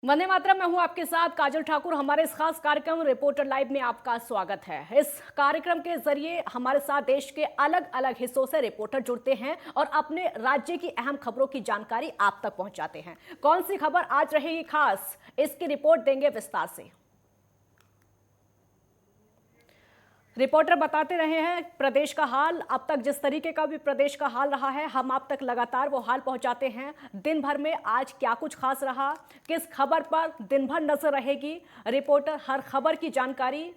वंदे मातरम। मैं हूं आपके साथ काजल ठाकुर। हमारे इस खास कार्यक्रम रिपोर्टर लाइव में आपका स्वागत है। इस कार्यक्रम के जरिए हमारे साथ देश के अलग अलग हिस्सों से रिपोर्टर जुड़ते हैं और अपने राज्य की अहम खबरों की जानकारी आप तक पहुंचाते हैं। कौन सी खबर आज रहेगी खास, इसकी रिपोर्ट देंगे विस्तार से। रिपोर्टर बताते रहे हैं प्रदेश का हाल। अब तक जिस तरीके का भी प्रदेश का हाल रहा है, हम आप तक लगातार वो हाल पहुंचाते हैं। दिन भर में आज क्या कुछ खास रहा, किस खबर पर दिन भर नजर रहेगी, रिपोर्टर हर खबर की जानकारी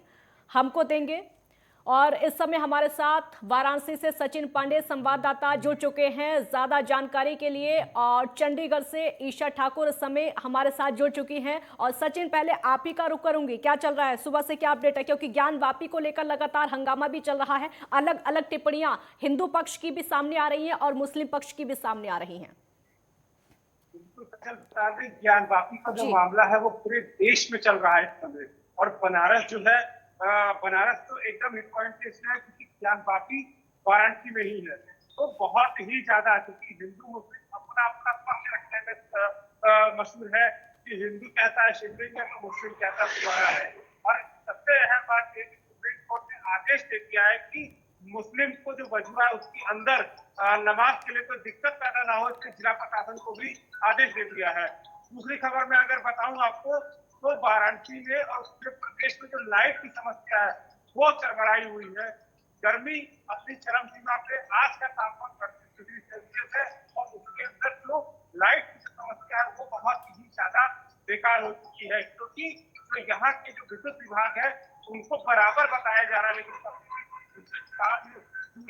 हमको देंगे। और इस समय हमारे साथ वाराणसी से सचिन पांडे संवाददाता जुड़ चुके हैं ज्यादा जानकारी के लिए, और चंडीगढ़ से ईशा ठाकुर इस समय हमारे साथ जुड़ चुकी हैं। और सचिन, पहले आप ही का रुख करूंगी, क्या चल रहा है सुबह से, क्या अपडेट है? क्योंकि ज्ञान वापी को लेकर लगातार हंगामा भी चल रहा है, अलग अलग टिप्पणियां हिंदू पक्ष की भी सामने आ रही हैं और मुस्लिम पक्ष की भी सामने आ रही हैं। ज्ञान वापी का जो मामला है वो पूरे देश में चल रहा है इस समय। और बनारस जो है, बनारस तो एकदम हिट पॉइंट पे है क्योंकि ज्ञान वापी वाराणसी में ही है। तो बहुत ही ज्यादा, क्योंकि हिंदू मुस्लिम अपना अपना पक्ष रखने में मशहूर है कि हिंदू कहता है शिवलिंग है तो मुस्लिम कहता है तुम्हारा है। और सबसे अहम बात यह सुप्रीम कोर्ट ने आदेश दे दिया है कि मुस्लिम को जो वजूहा है उसके अंदर नमाज के लिए कोई दिक्कत पैदा ना हो, इसके जिला प्रशासन को भी आदेश दे दिया है। दूसरी खबर में अगर बताऊं आपको, तो वाराणसी में और पूरे प्रदेश में जो लाइट की समस्या है वो चरमराई हुई है। गर्मी अपनी चरम सीमा पे, आज का तापमान 38 डिग्री सेल्सियस है और उसके अंदर जो लाइट की समस्या है वो बहुत ही ज्यादा बेकार हो चुकी है, क्योंकि तो यहाँ के जो विद्युत विभाग है उनको बराबर बताया जा रहा है, लेकिन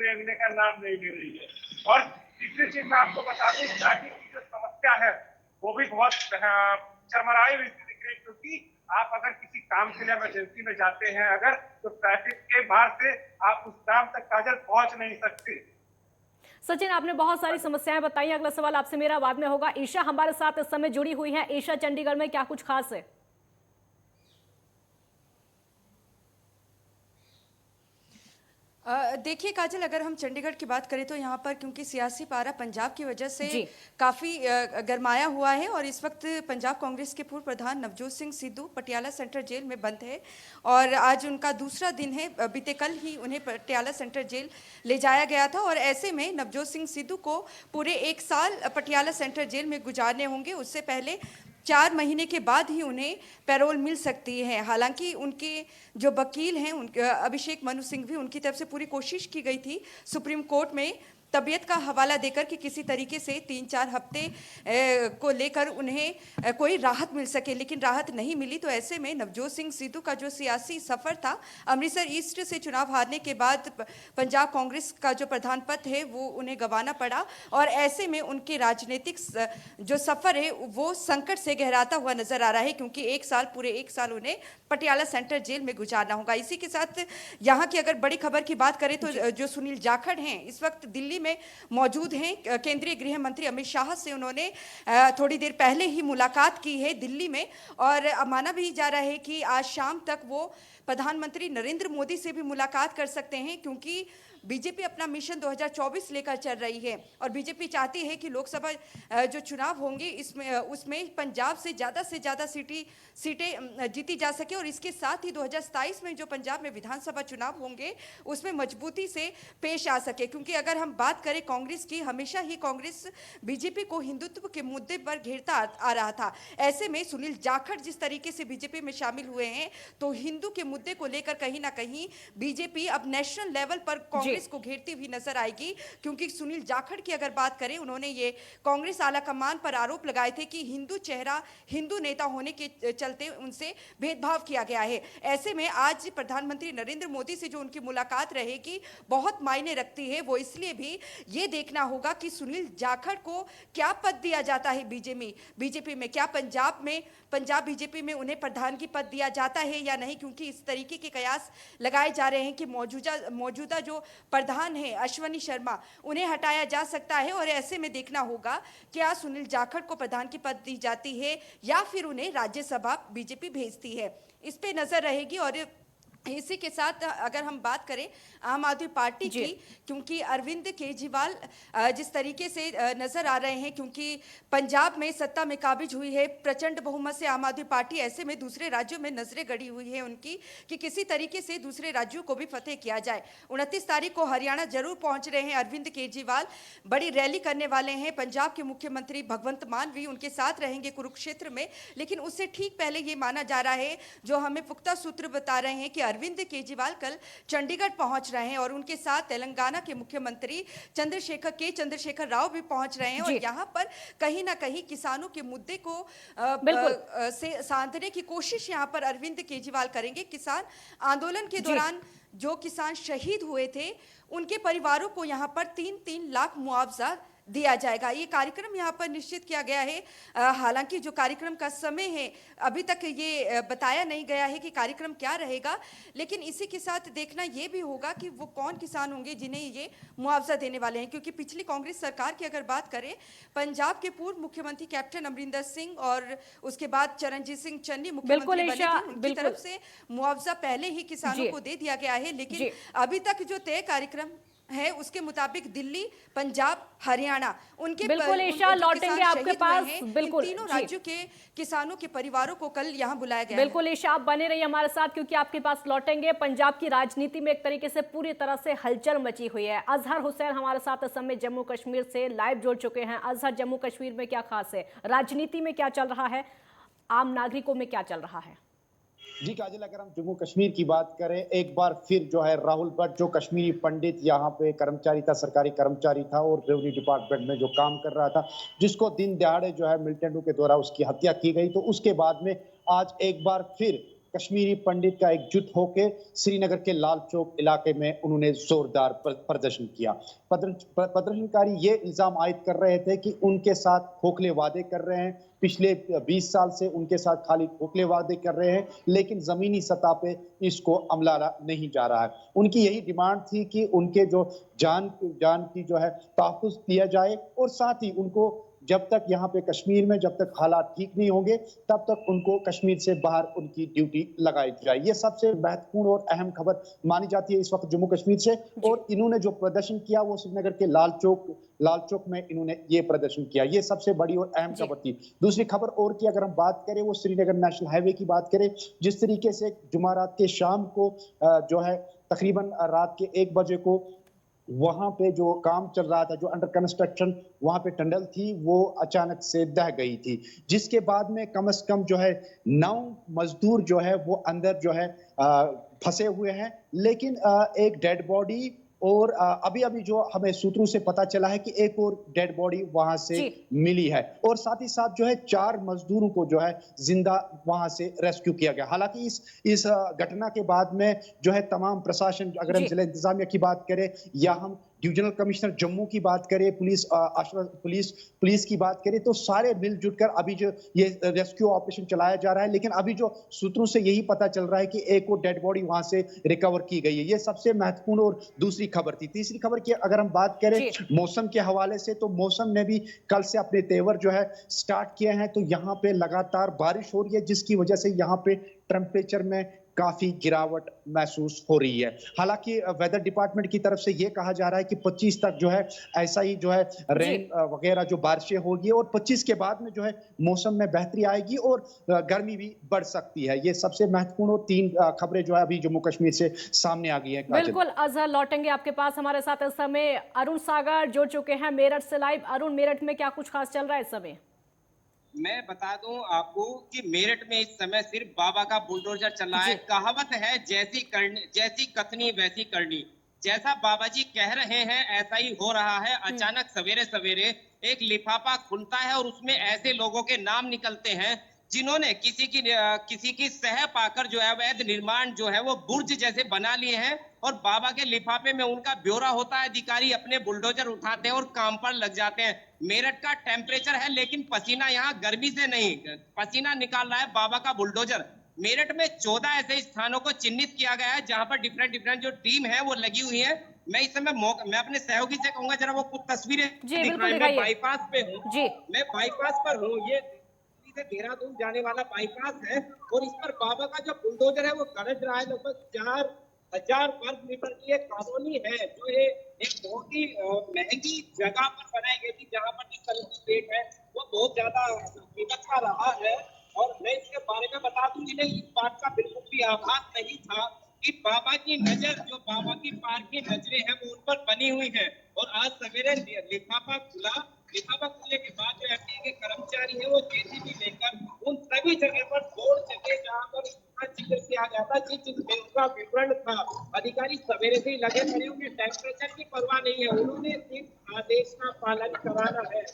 रेंगने का नाम नहीं ले रही है। और तीसरी चीज मैं आपको बता दूं, ट्रैफिक की जो समस्या है वो भी बहुत चरमराई हुई दिख रही है, क्योंकि आप अगर किसी काम के लिए इमरजेंसी में जाते हैं अगर, तो ट्रैफिक के मार से आप उस काम तक काजल पहुंच नहीं सकते। सचिन, आपने बहुत सारी समस्याएं बताई। अगला सवाल आपसे मेरा बाद में होगा। ईशा हमारे साथ इस समय जुड़ी हुई है। ईशा, चंडीगढ़ में क्या कुछ खास है? देखिए काजल, अगर हम चंडीगढ़ की बात करें तो यहाँ पर क्योंकि सियासी पारा पंजाब की वजह से जी। काफ़ी गरमाया हुआ है और इस वक्त पंजाब कांग्रेस के पूर्व प्रधान नवजोत सिंह सिद्धू पटियाला सेंट्रल जेल में बंद है और आज उनका दूसरा दिन है। बीते कल ही उन्हें पटियाला सेंट्रल जेल ले जाया गया था और ऐसे में नवजोत सिंह सिद्धू को पूरे 1 साल पटियाला सेंट्रल जेल में गुजारने होंगे। उससे पहले 4 महीने के बाद ही उन्हें पैरोल मिल सकती है। हालांकि उनके जो वकील हैं, उनके अभिषेक मनु सिंह भी, उनकी तरफ से पूरी कोशिश की गई थी सुप्रीम कोर्ट में तबीयत का हवाला देकर कि किसी तरीके से 3-4 हफ्ते को लेकर उन्हें कोई राहत मिल सके, लेकिन राहत नहीं मिली। तो ऐसे में नवजोत सिंह सिद्धू का जो सियासी सफ़र था, अमृतसर ईस्ट से चुनाव हारने के बाद पंजाब कांग्रेस का जो प्रधान पद है वो उन्हें गंवाना पड़ा और ऐसे में उनके राजनीतिक जो सफ़र है वो संकट से गहराता हुआ नजर आ रहा है, क्योंकि पूरे एक साल उन्हें पटियाला सेंट्रल जेल में गुजारना होगा। इसी के साथ यहाँ की अगर बड़ी खबर की बात करें तो जो सुनील जाखड़ हैं इस वक्त दिल्ली में मौजूद हैं। केंद्रीय गृह मंत्री अमित शाह से उन्होंने थोड़ी देर पहले ही मुलाकात की है दिल्ली में और माना भी जा रहा है कि आज शाम तक वो प्रधानमंत्री नरेंद्र मोदी से भी मुलाकात कर सकते हैं, क्योंकि बीजेपी अपना मिशन 2024 लेकर चल रही है और बीजेपी चाहती है कि लोकसभा जो चुनाव होंगे उसमें पंजाब से ज़्यादा सीटें जीती जा सके और इसके साथ ही 2027 में जो पंजाब में विधानसभा चुनाव होंगे उसमें मजबूती से पेश आ सके। क्योंकि अगर हम बात करें कांग्रेस की, हमेशा ही कांग्रेस बीजेपी को हिंदुत्व के मुद्दे पर घेरता आ रहा था। ऐसे में सुनील जाखड़ जिस तरीके से बीजेपी में शामिल हुए हैं तो हिंदू के मुद्दे को लेकर कहीं ना कहीं बीजेपी अब नेशनल लेवल पर कांग्रेस को घेरती हुई नजर आएगी। क्योंकि सुनील जाखड़ की अगर बात करें, उन्होंने ये कांग्रेस आला कमान पर आरोप लगाए थे कि हिंदू चेहरा, हिंदू नेता होने के चलते उनसे भेदभाव किया गया है। ऐसे में आज प्रधानमंत्री नरेंद्र मोदी से जो उनकी मुलाकात रहेगी बहुत मायने रखती है। वो इसलिए भी ये देखना होगा कि सुनील जाखड़ को क्या पद दिया जाता है बीजेपी में, क्या पंजाब बीजेपी में उन्हें प्रधान की पद दिया जाता है या नहीं, क्योंकि इस तरीके के कयास लगाए जा रहे हैं कि मौजूदा जो प्रधान है अश्वनी शर्मा, उन्हें हटाया जा सकता है। और ऐसे में देखना होगा क्या सुनील जाखड़ को प्रधान की पद दी जाती है या फिर उन्हें राज्यसभा बीजेपी भेजती है, इस पे नजर रहेगी। और इसी के साथ अगर हम बात करें आम आदमी पार्टी की, क्योंकि अरविंद केजरीवाल जिस तरीके से नजर आ रहे हैं, क्योंकि पंजाब में सत्ता में काबिज हुई है प्रचंड बहुमत से आम आदमी पार्टी, ऐसे में दूसरे राज्यों में नजरें गड़ी हुई है उनकी कि किसी तरीके से दूसरे राज्यों को भी फतेह किया जाए। 29 तारीख को हरियाणा जरूर पहुंच रहे हैं अरविंद केजरीवाल, बड़ी रैली करने वाले हैं। पंजाब के मुख्यमंत्री भगवंत मान भी उनके साथ रहेंगे कुरुक्षेत्र में, लेकिन उससे ठीक पहले ये माना जा रहा है, जो हमें पुख्ता सूत्र बता रहे हैं, कि अरविंद केजरीवाल कल चंडीगढ़ पहुंच रहे हैं और उनके साथ तेलंगाना के मुख्यमंत्री चंद्रशेखर राव भी पहुंच रहे हैं। और यहाँ पर कहीं ना कहीं किसानों के मुद्दे को से सांधने की कोशिश यहाँ पर अरविंद केजरीवाल करेंगे। किसान आंदोलन के दौरान जो किसान शहीद हुए थे, उनके परिवारों को यहाँ पर 3-3 लाख मुआवजा दिया जाएगा। ये कार्यक्रम यहाँ पर निश्चित किया गया है। हालांकि जो कार्यक्रम का समय है अभी तक ये बताया नहीं गया है कि कार्यक्रम क्या रहेगा, लेकिन इसी के साथ देखना ये भी होगा कि वो कौन किसान होंगे जिन्हें ये मुआवजा देने वाले हैं। क्योंकि पिछली कांग्रेस सरकार की अगर बात करें, पंजाब के पूर्व मुख्यमंत्री कैप्टन अमरिंदर सिंह और उसके बाद चरणजीत सिंह चन्नी मुख्यमंत्री बने थे, उनकी तरफ से मुआवजा पहले ही किसानों को दे दिया गया है। लेकिन अभी तक जो तय कार्यक्रम है उसके मुताबिक दिल्ली, पंजाब, हरियाणा, उनके बिल्कुल ईशा लौटेंगे आपके पास। बिल्कुल तीनों राज्यों के किसानों के परिवारों को कल यहाँ बुलाया गया। बिल्कुल ईशा, आप बने रहिए हमारे साथ क्योंकि आपके पास लौटेंगे। पंजाब की राजनीति में एक तरीके से पूरी तरह से हलचल मची हुई है। अजहर हुसैन हमारे साथ इस समय जम्मू कश्मीर से लाइव जुड़ चुके हैं। अजहर, जम्मू कश्मीर में क्या खास है, राजनीति में क्या चल रहा है, आम नागरिकों में क्या चल रहा है? जी काजल, अगर हम जम्मू कश्मीर की बात करें, एक बार फिर जो है राहुल भट्ट, जो कश्मीरी पंडित यहाँ पे कर्मचारी था, सरकारी कर्मचारी था और रेवेन्यू डिपार्टमेंट में जो काम कर रहा था, जिसको दिन दहाड़े जो है मिलिटेंटों के द्वारा उसकी हत्या की गई, तो उसके बाद में आज एक बार फिर कश्मीरी पंडित का एकजुट होकर श्रीनगर के लाल चौक इलाके में उन्होंने जोरदार प्रदर्शन किया। प्रदर्शनकारी ये इल्जाम आयद कर रहे थे कि उनके साथ खोखले वादे कर रहे हैं, पिछले 20 साल से उनके साथ खाली खोखले वादे कर रहे हैं, लेकिन जमीनी सतह पे इसको अमलाना नहीं जा रहा है। उनकी यही डिमांड थी कि उनके जो जान की जो है तहफ़्फ़ुज़ दिया जाए और साथ ही उनको जब तक यहाँ पे कश्मीर में जब तक हालात ठीक नहीं होंगे तब तक उनको कश्मीर से बाहर उनकी ड्यूटी लगाई जाए। ये सबसे महत्वपूर्ण और अहम खबर मानी जाती है इस वक्त जम्मू कश्मीर से। और इन्होंने जो प्रदर्शन किया वो श्रीनगर के लाल चौक में इन्होंने ये प्रदर्शन किया। ये सबसे बड़ी और अहम खबर थी। दूसरी खबर और की अगर हम बात करें, वो श्रीनगर नेशनल हाईवे की बात करें, जिस तरीके से जुमारात के शाम को जो है तकरीबन रात के 1 बजे को वहां पे जो काम चल रहा था, जो अंडर कंस्ट्रक्शन वहां पे टनल थी, वो अचानक से दह गई थी, जिसके बाद में कम से कम जो है 9 मजदूर जो है वो अंदर जो है फंसे हुए हैं। लेकिन एक डेड बॉडी और अभी जो हमें सूत्रों से पता चला है कि एक और डेड बॉडी वहां से मिली है और साथ ही साथ जो है 4 मजदूरों को जो है जिंदा वहां से रेस्क्यू किया गया। हालांकि इस घटना के बाद में जो है तमाम प्रशासन, अगर हम जिला इंतजामिया की बात करें या हम डिविजनल कमिश्नर जम्मू की बात करें, पुलिस की बात करें, तो सारे मिलजुल कर अभी जो ये रेस्क्यू ऑपरेशन चलाया जा रहा है। लेकिन अभी जो सूत्रों से यही पता चल रहा है कि एक और डेड बॉडी वहां से रिकवर की गई है। ये सबसे महत्वपूर्ण और दूसरी खबर थी। तीसरी खबर की अगर हम बात करें मौसम के हवाले से, तो मौसम ने भी कल से अपने तेवर जो है स्टार्ट किए हैं। तो यहाँ पे लगातार बारिश हो रही है, जिसकी वजह से यहाँ पे टेम्परेचर में काफी गिरावट महसूस हो रही है। हालांकि वेदर डिपार्टमेंट की तरफ से यह कहा जा रहा है कि 25 तक जो है ऐसा ही जो है रेन वगैरह जो बारिशें होगी और 25 के बाद में जो है मौसम में बेहतरी आएगी और गर्मी भी बढ़ सकती है। ये सबसे महत्वपूर्ण और 3 खबरें जो है अभी जम्मू कश्मीर से सामने आ गई है। बिल्कुल अजहर, लौटेंगे आपके पास। हमारे साथ इस समय अरुण सागर जुड़ चुके हैं मेरठ से लाइव। अरुण, मेरठ में क्या कुछ खास चल रहा है इस समय? मैं बता दूं आपको कि मेरठ में इस समय सिर्फ बाबा का बुलडोजर चल रहा है। कहावत है, जैसी कथनी वैसी करनी। जैसा बाबा जी कह रहे हैं ऐसा ही हो रहा है। अचानक सवेरे सवेरे एक लिफाफा खुलता है और उसमें ऐसे लोगों के नाम निकलते हैं जिन्होंने किसी की सह पाकर जो है अवैध निर्माण जो है वो बुर्ज जैसे बना लिए हैं और बाबा के लिफाफे में उनका ब्यौरा होता है। अधिकारी अपने बुलडोजर उठाते हैं और काम पर लग जाते हैं। मेरठ का टेम्परेचर है, लेकिन पसीना यहाँ गर्मी से नहीं, पसीना निकाल रहा है बाबा का बुलडोजर। मेरठ में 14 ऐसे स्थानों को चिन्हित किया गया है जहां पर डिफरेंट जो टीम है वो लगी हुई है। मैं इस समय मैं अपने सहयोगी से कहूंगा जरा वो कुछ तस्वीरें दिख रही है। मैं बाईपास पे हूँ, मैं बाईपास पर हूँ। ये से देहरादून जाने वाला बाईपास है और इस पर बाबा का जो बुलडोजर है वो गरज रहा है। लगभग 4,000 वर्ग मीटर की एक कॉलोनी है जो ये एक बहुत ही महंगी जगह पर बनाई गई थी, जहाँ पर जिस तरह की रेट है वो बहुत ज्यादा कीमत का रहा है। और मैं इसके बारे में बता दूं, जिन्हें इस बात का बिल्कुल भी आभास नहीं था कि बाबा की नजर, जो बाबा की पार की नजरें हैं वो उन पर बनी हुई है। और आज सवेरे लिफाफा खुला, लिफाफा खुलने के बाद जो एमपी के कर्मचारी है वो जेसीबी लेकर उन सभी जगह पर दौड़ चले जहाँ पर उसका जिक्र किया गया था, जिस उनका विवरण था। अधिकारी सवेरे से ही लगे पड़े, उन्हें टेम्परेचर की परवाह नहीं है, उन्होंने सिर्फ आदेश का पालन कराना है।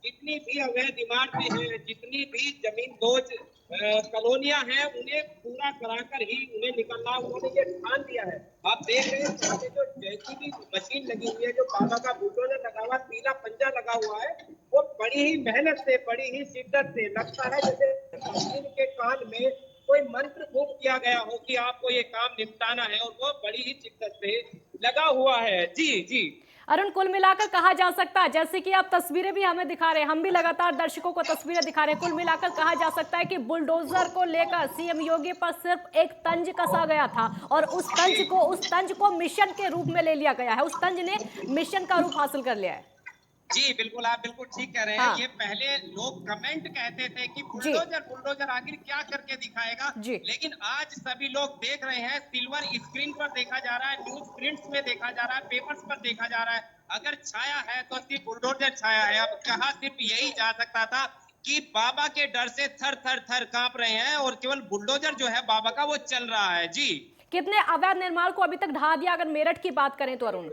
जितनी भी अवैध इमारतें हैं, जितनी भी जमीन दोज कॉलोनियां हैं, उन्हें पूरा कराकर ही उन्हें निकलना उन्होंने ये ठान दिया है। आप देख रहे हैं सामने जो जेसीबी मशीन लगी हुई है, जो बाबा का बुलडोजर लगा हुआ, पीला पंजा लगा हुआ है, वो बड़ी ही मेहनत से, बड़ी ही शिद्दत से, लगता है जैसे मशीन के कान में कोई मंत्र फूंक किया गया हो कि आपको ये काम निपटाना है, और वो बड़ी ही शिद्दत से लगा हुआ है। जी जी अरुण, कुल मिलाकर कहा जा सकता है, जैसे कि आप तस्वीरें भी हमें दिखा रहे हैं, हम भी लगातार दर्शकों को तस्वीरें दिखा रहे हैं, कुल मिलाकर कहा जा सकता है कि बुलडोजर को लेकर सीएम योगी पर सिर्फ एक तंज कसा गया था और उस तंज को मिशन के रूप में ले लिया गया है। उस तंज ने मिशन का रूप हासिल कर लिया है। जी बिल्कुल, आप बिल्कुल ठीक कह रहे हैं। ये पहले लोग कमेंट कहते थे कि बुलडोजर बुलडोजर आखिर क्या करके दिखाएगा, लेकिन आज सभी लोग देख रहे हैं, सिल्वर स्क्रीन पर देखा जा रहा है, न्यूज प्रिंट्स में देखा जा रहा है, पेपर्स पर देखा जा रहा है। अगर छाया है तो सिर्फ बुलडोजर छाया है। अब कहा सिर्फ यही जा सकता था कि बाबा के डर से थर थर थर कांप रहे हैं और केवल बुलडोजर जो है बाबा का वो चल रहा है। जी, कितने अवैध निर्माण को अभी तक ढहा दिया अगर मेरठ की बात करें तो अरुण?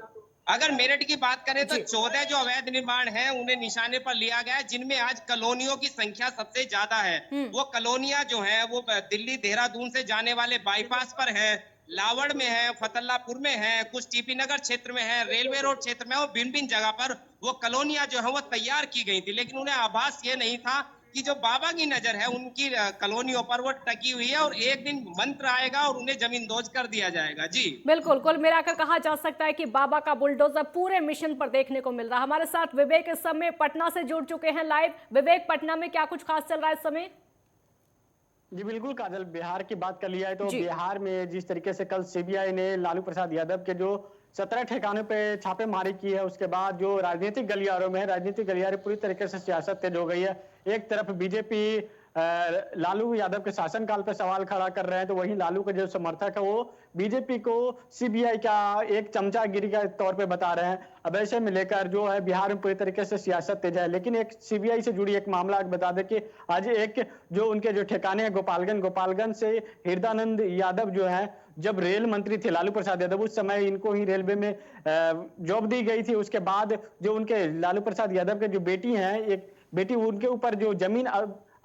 अगर मेरठ की बात करें तो 14 जो अवैध निर्माण है उन्हें निशाने पर लिया गया है, जिनमें आज कॉलोनियों की संख्या सबसे ज्यादा है। वो कॉलोनियां जो है वो दिल्ली देहरादून से जाने वाले बाईपास पर है, लावड़ में है, फतल्लापुर में है, कुछ टीपी नगर क्षेत्र में है, रेलवे रोड क्षेत्र में, और भिन्न भिन्न जगह पर वो कॉलोनियां जो है वो तैयार की गई थी, लेकिन उन्हें आभास ये नहीं था कि जो बाबा की नजर है उनकी कॉलोनियों पर वो टकी हुई है और एक दिन मंत्र आएगा और उन्हें जमींदोज कर दिया जाएगा। जी बिल्कुल, कुल मिलाकर कहा जा सकता है कि बाबा का बुलडोजर पूरे मिशन पर देखने को मिल रहा है। हमारे साथ विवेक इस समय पटना से जुड़ चुके हैं लाइव। विवेक, पटना में क्या कुछ खास चल रहा है इस समय? जी बिल्कुल काजल, बिहार की बात कर लिया है तो बिहार में जिस तरीके से कल सीबीआई ने लालू प्रसाद यादव के जो 17 ठिकानों पे छापेमारी की है, उसके बाद जो राजनीतिक गलियारों में राजनीतिक गलियारे पूरी तरीके से सियासत तेज हो गई है। एक तरफ बीजेपी लालू यादव के शासनकाल पर सवाल खड़ा कर रहे हैं, तो वहीं लालू के जो समर्थक है वो बीजेपी को सीबीआई का एक चमचागिरी के तौर पे बता रहे हैं। अब ऐसे में लेकर जो है बिहार में पूरी तरीके से सियासत तेज है। लेकिन एक सीबीआई से जुड़ी एक मामला बता दें कि आज एक जो उनके जो ठिकाने हैं गोपालगंज से हृदयानंद यादव जो है, जब रेल मंत्री थे लालू प्रसाद यादव, उस समय इनको ही रेलवे में जॉब दी गई थी। उसके बाद जो उनके लालू प्रसाद यादव के जो बेटी हैं, एक बेटी, उनके ऊपर जो जमीन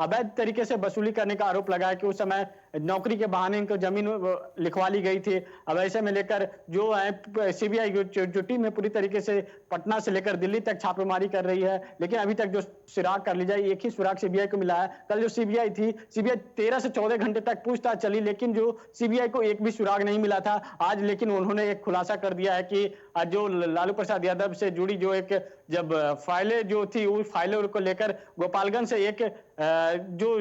अवैध तरीके से वसूली करने का आरोप लगाया कि उस समय नौकरी के बहाने इनको जमीन लिखवा ली गई थी। अब ऐसे में लेकर जो है सीबीआई जो टीम है पूरी तरीके से पटना से लेकर दिल्ली तक छापेमारी कर रही है, लेकिन अभी तक जो सुराग कर ली जाए, एक ही सुराग सीबीआई को मिला है। कल जो सीबीआई थी, सीबीआई 13 से 14 घंटे तक पूछताछ चली, लेकिन जो सीबीआई को एक भी सुराग नहीं मिला था। आज लेकिन उन्होंने एक खुलासा कर दिया है कि जो लालू प्रसाद यादव से जुड़ी जो एक जब फाइलें जो थी, उस फाइलों को लेकर गोपालगंज से एक जो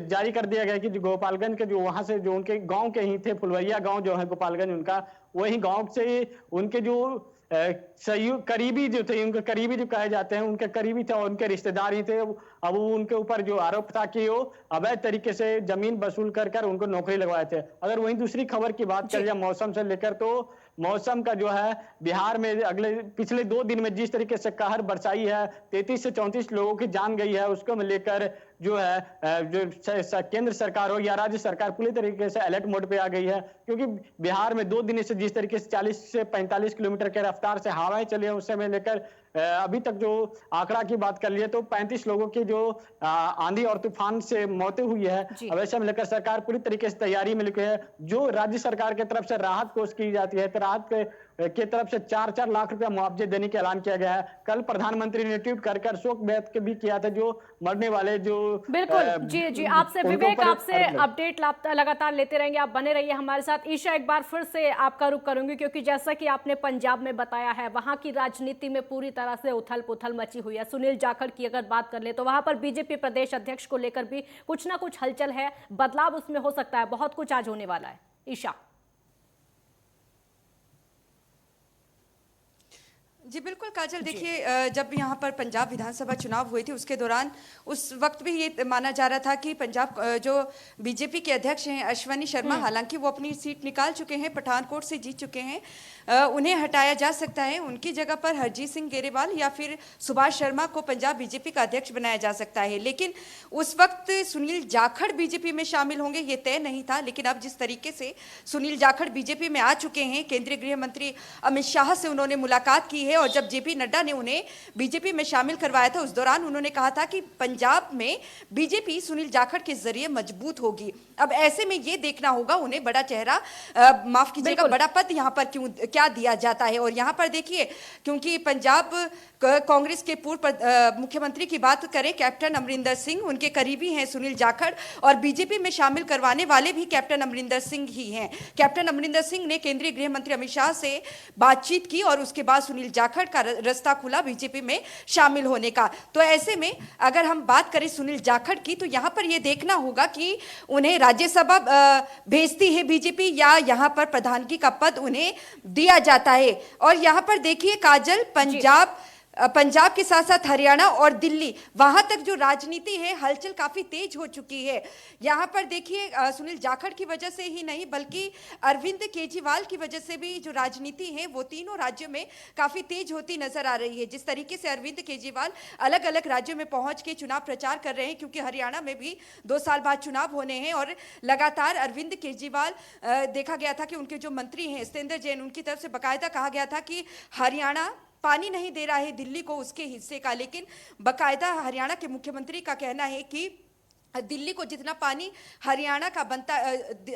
जारी कर दिया गया कि जो गोपालगंज के जो वहां से जो उनके गांव के ही थे, फुलवरिया गांव जो है गोपालगंज उनका, वही गांव से उनके जो सहयोग करीबी जो थे, उनके करीबी जो कहे जाते हैं, उनके करीबी थे और उनके रिश्तेदार ही थे। अब उनके ऊपर जो आरोप था कि वो अवैध तरीके से जमीन वसूल कर उनको नौकरी लगवाए थे। अगर वहीं दूसरी खबर की बात करें मौसम से लेकर, तो मौसम का जो है बिहार में पिछले 2 दिन में जिस तरीके से कहर बरसाई है, 33 से 34 लोगों की जान गई है, उसको लेकर जो है जो केंद्र सरकार हो या राज्य सरकार पूरी तरीके से अलर्ट मोड पे आ गई है। क्योंकि बिहार में 2 दिन से जिस तरीके से 40 से 45 किलोमीटर के रफ्तार से हवाएं चली है, उससे लेकर अभी तक जो आंकड़ा की बात कर लिए तो 35 लोगों की जो आंधी और तूफान से मौतें हुई है। अब ऐसे में लेकर सरकार पूरी तरीके से तैयारी में लगी है। जो राज्य सरकार की तरफ से राहत कोष की जाती है, तो राहत के की तरफ से 4-4 लाख रुपया मुआवजे देने का ऐलान किया गया है। कल प्रधानमंत्री ने ट्वीट कर शोक व्यक्त भी किया था जो मरने वाले जो बिल्कुल। जी आपसे विवेक, आपसे अपडेट लगातार लेते रहेंगे, आप बने रहिए हमारे साथ। ईशा, एक बार फिर से आपका रुख करूंगी क्योंकि जैसा कि आपने पंजाब में बताया है, वहां की राजनीति में पूरी तरह से उथल पुथल मची हुई है। सुनील जाखड़ की अगर बात कर ले तो वहां पर बीजेपी प्रदेश अध्यक्ष को लेकर भी कुछ ना कुछ हलचल है, बदलाव उसमें हो सकता है, बहुत कुछ आज होने वाला है। ईशा जी बिल्कुल काजल, देखिए जब यहाँ पर पंजाब विधानसभा चुनाव हुए थे उसके दौरान उस वक्त भी ये माना जा रहा था कि पंजाब जो बीजेपी के अध्यक्ष हैं अश्वनी शर्मा, हालांकि वो अपनी सीट निकाल चुके हैं, पठानकोट से जीत चुके हैं, उन्हें हटाया जा सकता है। उनकी जगह पर हरजीत सिंह गेरेवाल या फिर सुभाष शर्मा को पंजाब बीजेपी का अध्यक्ष बनाया जा सकता है। लेकिन उस वक्त सुनील जाखड़ बीजेपी में शामिल होंगे ये तय नहीं था। लेकिन अब जिस तरीके से सुनील जाखड़ बीजेपी में आ चुके हैं, केंद्रीय गृह मंत्री अमित शाह से उन्होंने मुलाकात की है और जब जेपी नड्डा ने उन्हें बीजेपी में शामिल करवाया था उस दौरान उन्होंने कहा था कि पंजाब में बीजेपी सुनील जाखड़ के जरिए मजबूत होगी। अब ऐसे में ये देखना होगा उन्हें बड़ा चेहरा, माफ कीजिएगा, बड़ा पद यहाँ पर क्या दिया जाता है। और यहाँ पर देखिए, क्योंकि पंजाब कांग्रेस के पूर्व मुख्यमंत्री की बात करें कैप्टन अमरिंदर सिंह, उनके करीबी हैं सुनील जाखड़ और बीजेपी में शामिल करवाने वाले भी कैप्टन अमरिंदर सिंह ही हैं। कैप्टन अमरिंदर सिंह ने केंद्रीय गृह मंत्री अमित शाह से बातचीत की और उसके बाद सुनील जाखड़ का रास्ता खुला बीजेपी में शामिल होने का। तो ऐसे में अगर हम बात करें सुनील जाखड़ की तो यहाँ पर यह देखना होगा कि उन्हें राज्यसभा भेजती है बीजेपी या यहाँ पर प्रधानगी का पद उन्हें दिया जाता है। और यहाँ पर देखिए काजल, पंजाब के साथ साथ हरियाणा और दिल्ली, वहां तक जो राजनीति है हलचल काफी तेज हो चुकी है। यहां पर देखिए सुनील जाखड़ की वजह से ही नहीं बल्कि अरविंद केजरीवाल की वजह से भी जो राजनीति है वो तीनों राज्यों में काफी तेज होती नजर आ रही है। जिस तरीके से अरविंद केजरीवाल अलग अलग राज्यों में पहुंच के चुनाव प्रचार कर रहे हैं, क्योंकि हरियाणा में भी 2 साल बाद चुनाव होने हैं और लगातार अरविंद केजरीवाल, देखा गया था कि उनके जो मंत्री हैं सत्येंद्र जैन, उनकी तरफ से बाकायदा कहा गया था कि हरियाणा पानी नहीं दे रहा है दिल्ली को उसके हिस्से का। लेकिन बाकायदा हरियाणा के मुख्यमंत्री का कहना है कि दिल्ली को जितना पानी हरियाणा का बनता,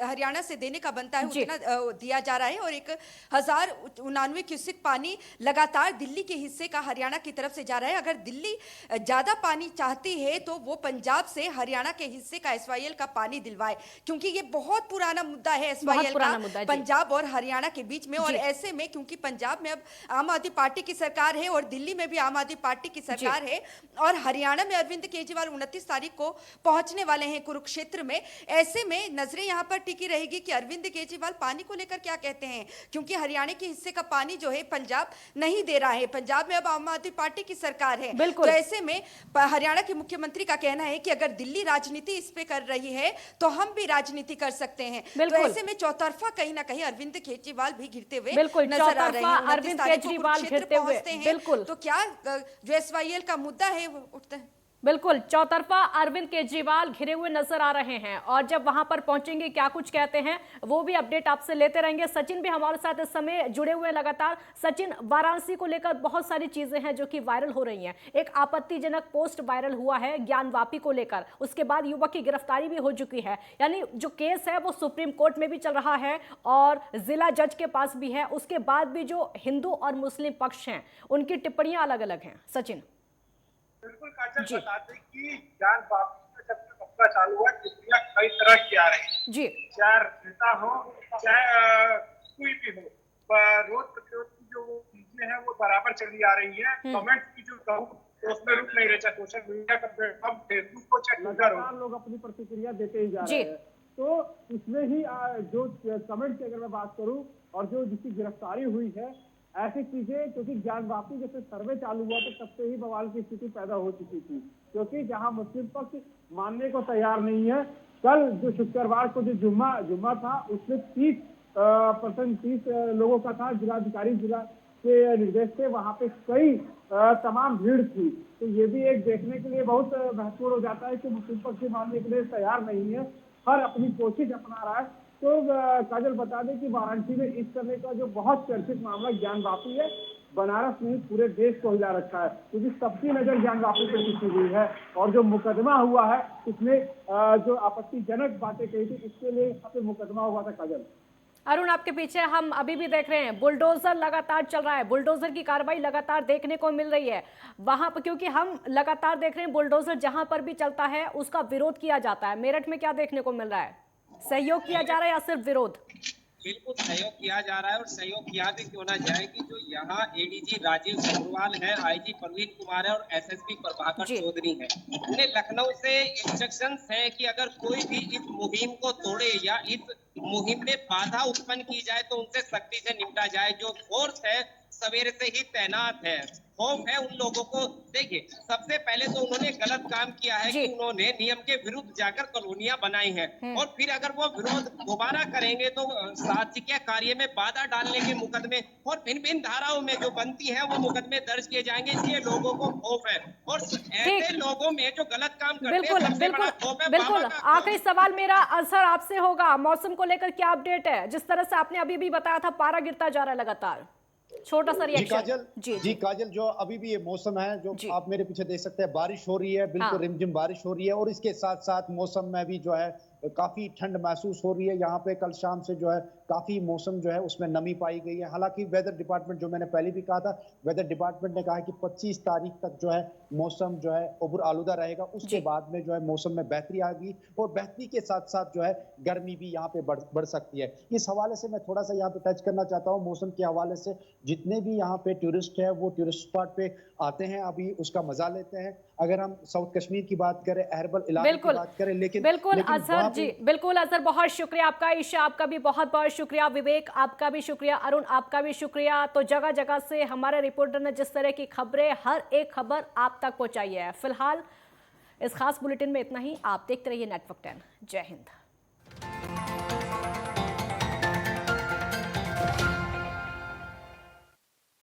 हरियाणा से देने का बनता है उतना दिया जा रहा है और 1099 क्यूसेक पानी लगातार दिल्ली के हिस्से का हरियाणा की तरफ से जा रहा है। अगर दिल्ली ज्यादा पानी चाहती है तो वो पंजाब से हरियाणा के हिस्से का एसवाईएल का पानी दिलवाए, क्योंकि ये बहुत पुराना मुद्दा है एसवाईएल का पंजाब और हरियाणा के बीच में। और ऐसे में क्योंकि पंजाब में अब आम आदमी पार्टी की सरकार है और दिल्ली में भी आम आदमी पार्टी की सरकार है और हरियाणा में अरविंद केजरीवाल 29 तारीख को पहुंचने वाले हैं कुरुक्षेत्र में। ऐसे में नजरें यहां पर टिकी रहेगी कि अरविंद केजरीवाल पानी को लेकर क्या कहते हैं, क्योंकि हरियाणा के हिस्से का पानी जो है पंजाब नहीं दे रहा है। पंजाब में अब आम आदमी पार्टी की सरकार है, तो ऐसे में हरियाणा के मुख्यमंत्री का कहना है कि अगर दिल्ली राजनीति इस पे कर रही है तो हम भी राजनीति कर सकते हैं। तो ऐसे में चौतरफा कहीं ना कहीं अरविंद केजरीवाल भी घिरते हुए नजर आ रहे हैं। अरविंद केजरीवाल घिरते हुए, बिल्कुल, तो क्या जो एसवाईएल का मुद्दा है वो उठता है। बिल्कुल चौतरफा अरविंद केजरीवाल घिरे हुए नजर आ रहे हैं और जब वहां पर पहुंचेंगे क्या कुछ कहते हैं वो भी अपडेट आपसे लेते रहेंगे। सचिन भी हमारे साथ इस समय जुड़े हुए हैं लगातार। सचिन, वाराणसी को लेकर बहुत सारी चीजें हैं जो कि वायरल हो रही हैं। एक आपत्तिजनक पोस्ट वायरल हुआ है ज्ञानवापी को लेकर, उसके बाद युवक की गिरफ्तारी भी हो चुकी है। यानी जो केस है वो सुप्रीम कोर्ट में भी चल रहा है और जिला जज के पास भी है। उसके बाद भी जो हिंदू और मुस्लिम पक्ष हैं उनकी टिप्पणियां अलग अलग हैं। सचिन बिल्कुल काजल, बता दें कि ज्ञानवापी का जब से मसला चालू हुआ टिप्पणियां कई तरह की आ रही है जी, चाहे नेता हो चाहे कोई भी हो, रोज प्रतिरोध की जो चीजें हैं वो बराबर चली आ रही है। कमेंट्स की जो कहूँ तो उसमें रुक नहीं रहे, चाहे सोशल मीडिया का प्लेटफॉर्म फेसबुक को चाहे ट्विटर हो, लोग अपनी प्रतिक्रिया देते ही जा रहे हैं। तो इसमें ही जो कमेंट की अगर मैं बात करूं और जो जिसकी गिरफ्तारी हुई है, ऐसी चीजें, क्योंकि ज्ञानवापी जैसे सर्वे चालू हुआ तो तब से ही बवाल की स्थिति पैदा हो चुकी थी, क्योंकि जहां मुस्लिम पक्ष मानने को तैयार नहीं है। कल जो शुक्रवार को जो जुम्मा था उसमें 30 लोगों का था, जिलाधिकारी जिला के निर्देश से वहां पे कई तमाम भीड़ थी। तो ये भी एक देखने के लिए बहुत महत्वपूर्ण हो जाता है कि मुस्लिम पक्ष मानने के लिए तैयार नहीं है, हर अपनी कोशिश अपना रहा है। तो काजल बता दें कि वाराणसी में इस समय का जो बहुत चर्चित मामला ज्ञानवापी है, बनारस में पूरे देश को हिला रखा है, क्योंकि सबकी नजर ज्ञानवापी पर टिकी हुई है। और जो मुकदमा हुआ है उसमें जो आपत्तिजनक बातें कही थी इसके लिए यहाँ पे मुकदमा हुआ था काजल। अरुण, आपके पीछे हम अभी भी देख रहे हैं बुलडोजर लगातार चल रहा है, बुलडोजर की कार्रवाई लगातार देखने को मिल रही है वहां पर, क्योंकि हम लगातार देख रहे हैं बुलडोजर जहां पर भी चलता है उसका विरोध किया जाता है। मेरठ में क्या देखने को मिल रहा है? सहयोग किया जा रहा है या सिर्फ विरोध? बिल्कुल सहयोग किया जा रहा है, और सहयोग किया भी क्यों ना जाए कि जो यहाँ एडीजी राजीव अग्रवाल है, आईजी प्रवीण कुमार है और एसएसपी प्रभाकर चौधरी है, उन्हें लखनऊ से इंस्ट्रक्शंस है कि अगर कोई भी इस मुहिम को तोड़े या इस मुहिम में बाधा उत्पन्न की जाए तो उनसे सख्ती से निपटा जाए। जो फोर्स है सवेरे से ही तैनात है, खौफ है उन लोगों को। देखिए, सबसे पहले तो उन्होंने गलत काम किया है कि उन्होंने नियम के विरुद्ध जाकर कॉलोनियां बनाई हैं, और फिर अगर वो विरोध दोबारा करेंगे तो शासकीय कार्य में बाधा डालने के मुकदमे और भिन्न भिन्न धाराओं में जो बनती है वो मुकदमे दर्ज किए जाएंगे। इसलिए लोगों को खौफ है, और ऐसे लोगों में जो गलत काम करते हैं सबसे बड़ा खौफ है। बिल्कुल, आखिरी सवाल मेरा असर आपसे होगा, मौसम को लेकर क्या अपडेट है? जिस तरह से आपने अभी भी बताया था पारा गिरता जा रहा है लगातार, छोटा सा रिएक्शन। जी काजल, जो अभी भी ये मौसम है जो आप मेरे पीछे देख सकते हैं, बारिश हो रही है, बिल्कुल रिमझिम बारिश हो रही है, और इसके साथ साथ मौसम में भी जो है काफी ठंड महसूस हो रही है। यहाँ पे कल शाम से जो है काफी मौसम जो है उसमें नमी पाई गई है। हालांकि वेदर डिपार्टमेंट, जो मैंने पहले भी कहा था, वेदर डिपार्टमेंट ने कहा है कि 25 तारीख तक जो है मौसम जो है उबड़ आलूदा रहेगा। उसके बाद में जो है मौसम में बेहतरी आएगी, और बेहतरी के साथ साथ जो है गर्मी भी यहाँ पे बढ़ सकती है। इस हवाले से मैं थोड़ा सा यहाँ पे टच करना चाहता हूँ मौसम के हवाले से। जितने भी यहाँ पे टूरिस्ट है वो टूरिस्ट स्पॉट पे आते हैं, अभी उसका मजा लेते हैं। अगर हम साउथ कश्मीर की बात करें, अहरबल इलाके की बात करें, लेकिन अजहर जी, बिल्कुल अजहर, बहुत शुक्रिया आपका। ईशा आपका भी बहुत बहुत शुक्रिया, विवेक आपका भी शुक्रिया, अरुण आपका भी शुक्रिया। तो जगह जगह से हमारे रिपोर्टर ने जिस तरह की खबरें, हर एक खबर आप तक पहुंचाई है। फिलहाल इस खास बुलेटिन में इतना ही। आप देखते रहिए नेटवर्क 10। जय हिंद।